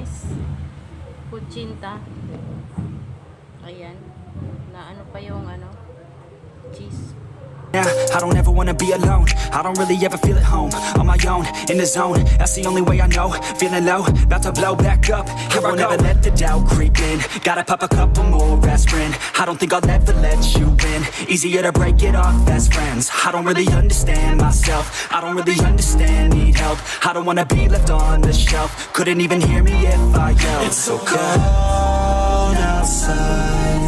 guys. Kutsinta. Ayan. Na ano pa yung cheese. I don't ever wanna be alone. I don't really ever feel at home. On my own, in the zone. That's the only way I know. Feeling low, about to blow back up. Here I won't ever let the doubt creep in. Gotta pop a couple more aspirin. I don't think I'll ever let you in. Easier to break it off best friends. I don't really understand myself. I don't really understand, need help. I don't wanna be left on the shelf. Couldn't even hear me if I yelled. It's so cold outside.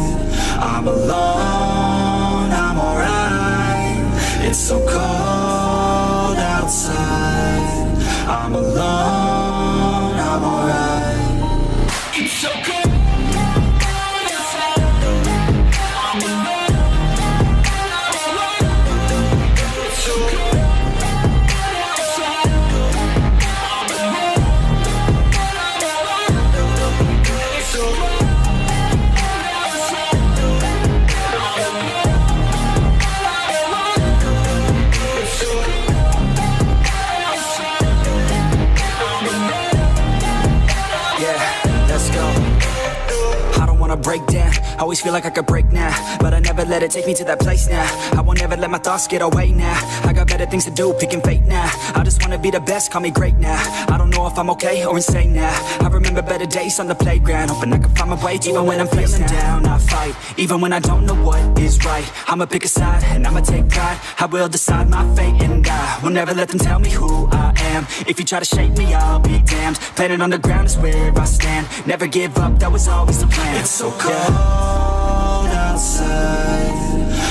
I'm alone, I'm alright. It's so cold outside. I'm alone, I'm alright. It's so cold outside. I'm alone, I'm alright. It's so cold outside. I'm alone, I'm alright. It's so cold. Break down, always feel like I could break now, but I never let it take me to that place now. I won't ever let my thoughts get away now. I got better things to do, picking fate now. I just wanna be the best, call me great now. I don't know if I'm okay or insane now. I remember better days on the playground, hoping I can find my way even when I'm feeling down. I fight, even when I don't know what is right. I'ma pick a side, and I'ma take pride. I will decide my fate, and I will never let them tell me who I am. If you try to shape me, I'll be damned. Planet on the ground is where I stand. Never give up, that was always the plan. It's so cold outside.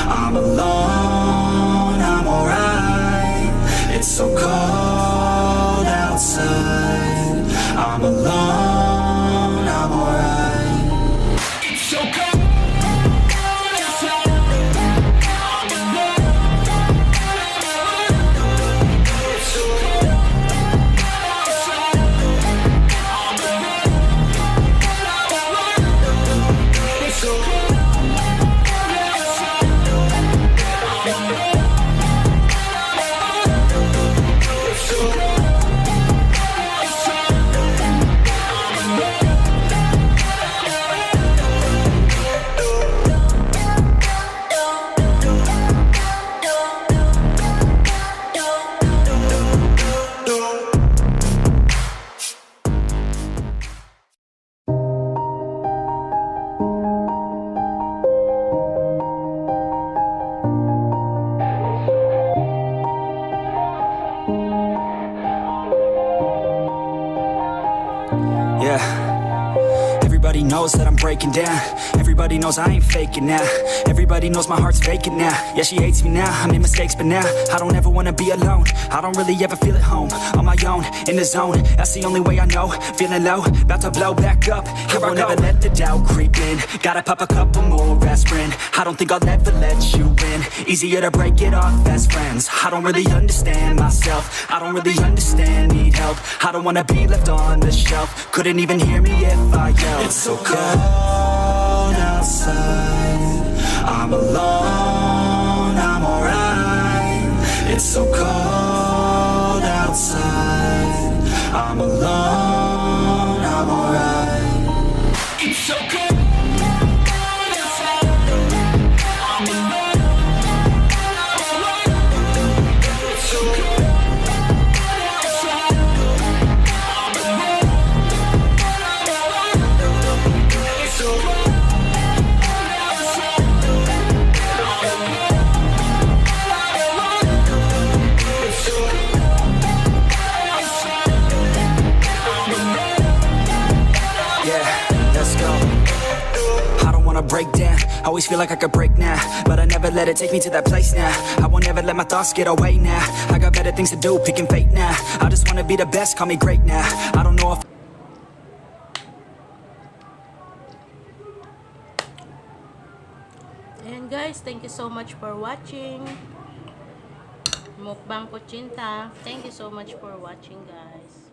I'm alone, I'm alright. It's so cold outside. I'm alone, I'm alright. It's so cold. Yeah, everybody knows that I'm breaking down. Everybody knows I ain't faking now. Everybody knows my heart's vacant now. Yeah, she hates me now, I made mistakes, but now I don't ever wanna be alone. I don't really ever feel at home. On my own, in the zone, that's the only way I know. Feeling low, about to blow back up. Here I won't ever let the doubt creep in. Gotta pop a couple more aspirin. I don't think I'll ever let you in. Easier to break it off best friends. I don't really understand myself. I don't really understand, need help. I don't wanna be left on the shelf. Couldn't even hear me if I yelled. It's so cold outside. I'm alone, I'm alright. It's so cold outside. I'm alone, I'm alright. It's so cold. Break down, always feel like I could break now, but I never let it take me to that place now. I won't ever let my thoughts get away now. I got better things to do, picking fate now. I just wanna be the best, call me great now. I don't know if And guys, thank you so much for watching Mukbang Kutsinta. Thank you so much for watching, guys.